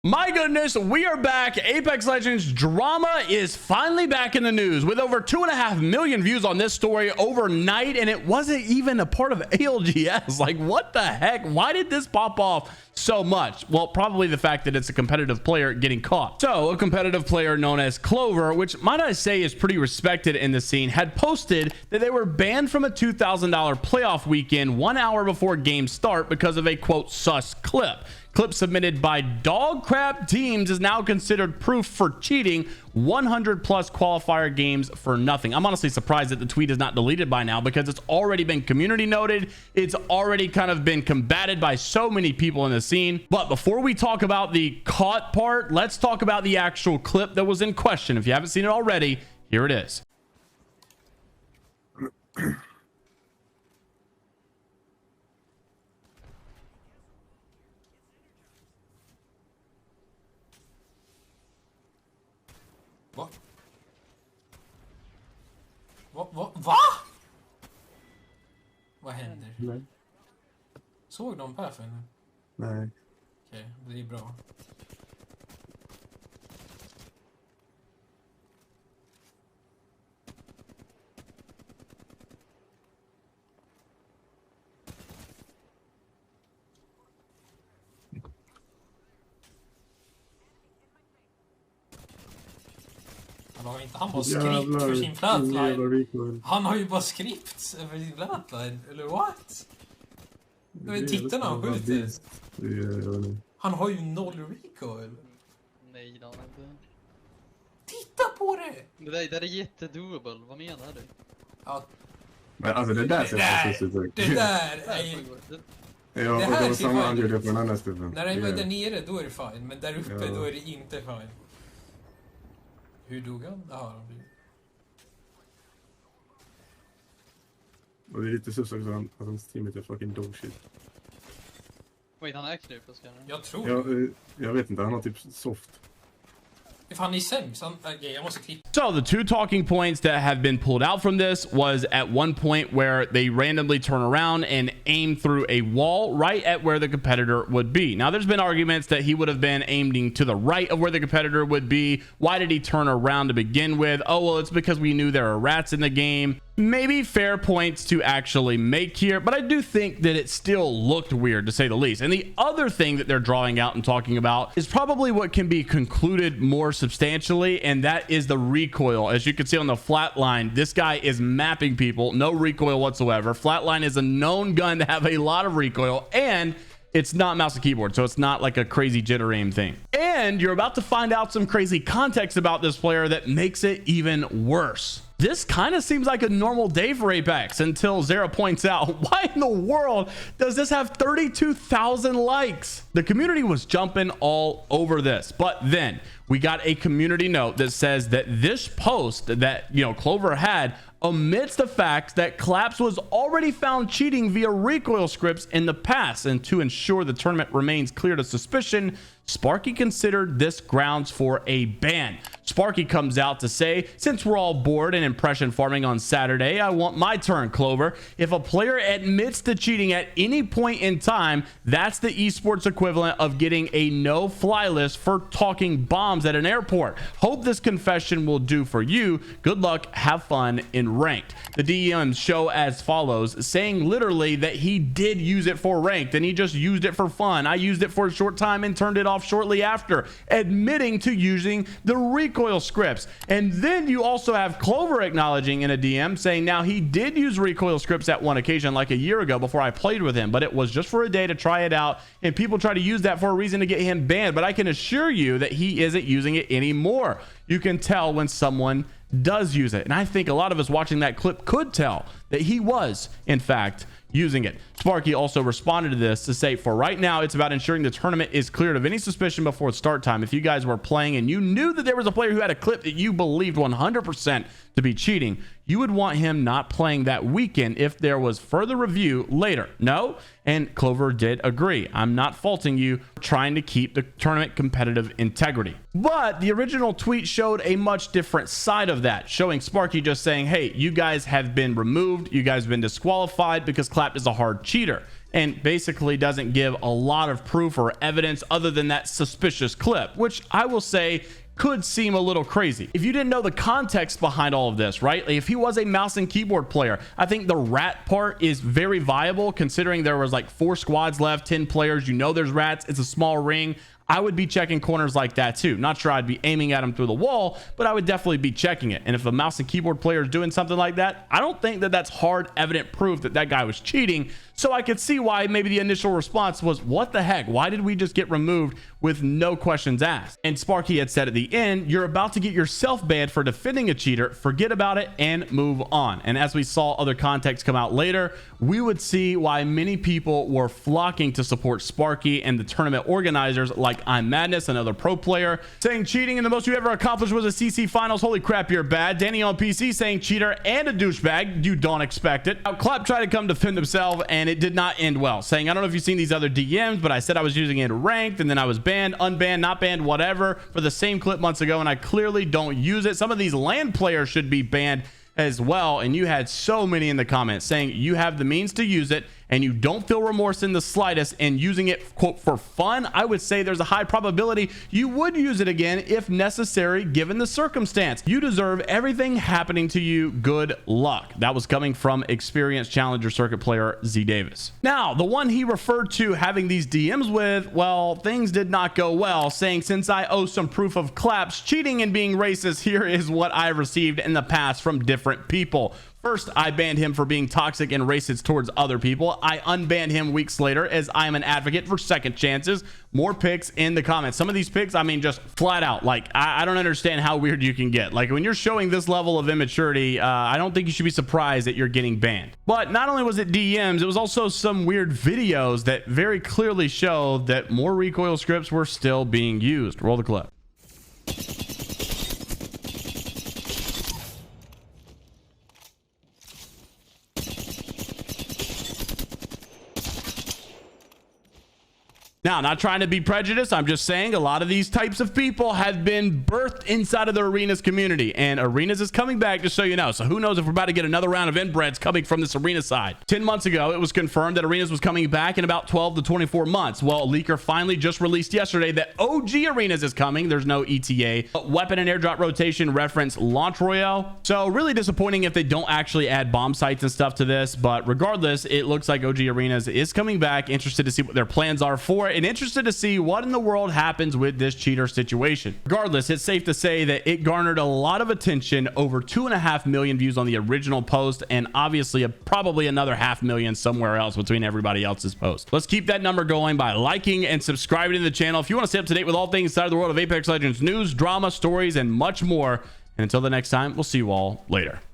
My goodness, we are back. Apex Legends drama is finally back in the news with over 2.5 million views on this story overnight, and it wasn't even a part of ALGS. Like, what the heck? Why did this pop off so much? Well, probably the fact that it's a competitive player getting caught. So a competitive player known as Clover, which might I say is pretty respected in the scene, had posted that they were banned from a $2,000 playoff weekend 1 hour before game start because of a quote sus clip. Clip submitted by dog crap teams is now considered proof for cheating. 100 plus qualifier games for nothing. I'm honestly surprised that the tweet is not deleted by now, because it's already been community noted. It's already kind of been combated by so many people in the scene. But before we talk about the caught part, let's talk about the actual clip that was in question. If you haven't seen it already, here it is. Va? Vad händer? Nej. Såg de perfekt? Nej. Okej, det är bra. Han bara skript för sin flatline. Han har ju bara skript för sin flatline. Eller what? Titta när han skjuter. Han har ju noll recoil. Nej, det har han inte. Titta på det! Det där är jättedoable. Vad menar du? Ja. Men alltså det där ser fantastiskt ut. Det där är ju... Ja, och det var samma anledning på den andra stunden. När den var där nere, då är det fine. Men där uppe, då är det inte fine. Hur dog han? Ja, han blev... Och det är lite sus också att hans teamet är fucking dog shit. Wait, han är knut på skallen. Jag tror jag vet inte, han har typ soft. If han är sämst, jag måste klippa. So the two talking points that have been pulled out from this was at one point where they randomly turn around and aim through a wall right at where the competitor would be. Now there's been arguments that he would have been aiming to the right of where the competitor would be. Why did he turn around to begin with? Oh, well, it's because we knew there are rats in the game. Maybe fair points to actually make here, but I do think that it still looked weird, to say the least. And the other thing that they're drawing out and talking about is probably what can be concluded more substantially, and that is the recoil. As you can see on the flatline, this guy is mapping people, no recoil whatsoever. Flatline is a known gun to have a lot of recoil, and it's not mouse and keyboard, so it's not like a crazy jitter aim thing. And you're about to find out some crazy context about this player that makes it even worse. This kind of seems like a normal day for Apex until Zara points out, why in the world does this have 32,000 likes? The community was jumping all over this, but then we got a community note that says that this post that, Clover had omits the fact that Claps was already found cheating via recoil scripts in the past, and to ensure the tournament remains clear to suspicion, Sparky considered this grounds for a ban. Sparky comes out to say, since we're all bored and impression farming on Saturday, I want my turn, Clover. If a player admits to cheating at any point in time, that's the esports equivalent of getting a no-fly list for talking bombs at an airport. Hope this confession will do for you. Good luck, have fun in ranked. The DMs show as follows, saying literally that he did use it for ranked and he just used it for fun. I used it for a short time and turned it off shortly after, admitting to using the recoil scripts. And then you also have Clover acknowledging in a DM saying now he did use recoil scripts at one occasion like a year ago before I played with him, but it was just for a day to try it out, and people try to use that for a reason to get him banned. But I can assure you that he isn't using it anymore. You can tell when someone does use it, and I think a lot of us watching that clip could tell that he was in fact using it. Sparky also responded to this to say, for right now, it's about ensuring the tournament is cleared of any suspicion before start time. If you guys were playing and you knew that there was a player who had a clip that you believed 100% to be cheating, you would want him not playing that weekend if there was further review later. No? And Clover did agree. I'm not faulting you for trying to keep the tournament competitive integrity. But the original tweet showed a much different side of that, showing Sparky just saying, hey, you guys have been removed. You guys have been disqualified because Clap is a hard cheater. And basically doesn't give a lot of proof or evidence other than that suspicious clip, which I will say could seem a little crazy. If you didn't know the context behind all of this, right? If he was a mouse and keyboard player, I think the rat part is very viable considering there was like 4 squads left, 10 players. You know there's rats. It's a small ring. I would be checking corners like that too. Not sure I'd be aiming at him through the wall, but I would definitely be checking it. And if a mouse and keyboard player is doing something like that, I don't think that that's hard, evident proof that that guy was cheating. So I could see why maybe the initial response was, what the heck? Why did we just get removed with no questions asked? And Sparky had said at the end, you're about to get yourself banned for defending a cheater. Forget about it and move on. And as we saw other context come out later, we would see why many people were flocking to support Sparky and the tournament organizers like I'm Madness, another pro player, saying cheating and the most you ever accomplished was a CC finals. Holy crap, you're bad. Danny on PC saying cheater and a douchebag. You don't expect it. Now, Clap tried to come defend himself and it did not end well, saying, I don't know if you've seen these other DMs, but I said I was using it ranked and then I was banned, unbanned, not banned, whatever, for the same clip months ago, and I clearly don't use it. Some of these LAN players should be banned as well. And you had so many in the comments saying you have the means to use it and you don't feel remorse in the slightest and using it, quote, for fun. I would say there's a high probability you would use it again if necessary, given the circumstance. You deserve everything happening to you. Good luck. That was coming from experienced challenger circuit player Z Davis. Now, the one he referred to having these DMs with, well, things did not go well, saying, since I owe some proof of Claps cheating and being racist, here is what I received in the past from different people. First, I banned him for being toxic and racist towards other people. I unbanned him weeks later as I'm an advocate for second chances. More pics in the comments. Some of these pics, I mean, just flat out, like, I don't understand how weird you can get. Like, when you're showing this level of immaturity, I don't think you should be surprised that you're getting banned. But not only was it DMs, it was also some weird videos that very clearly show that more recoil scripts were still being used. Roll the clip. Now, not trying to be prejudiced, I'm just saying a lot of these types of people have been birthed inside of the Arenas community, and Arenas is coming back, just so you know. So who knows if we're about to get another round of inbreds coming from this Arena side. 10 months ago, it was confirmed that Arenas was coming back in about 12 to 24 months. Well, a leaker finally just released yesterday that OG Arenas is coming. There's no ETA. Weapon and airdrop rotation reference launch royale. So really disappointing if they don't actually add bomb sites and stuff to this, but regardless, it looks like OG Arenas is coming back. Interested to see what their plans are for it, and interested to see what in the world happens with this cheater situation. Regardless, it's safe to say that it garnered a lot of attention, over 2.5 million views on the original post, and obviously probably another 500,000 somewhere else between everybody else's posts. Let's keep that number going by liking and subscribing to the channel if you want to stay up to date with all things inside of the world of Apex Legends news, drama, stories, and much more. And until the next time, we'll see you all later.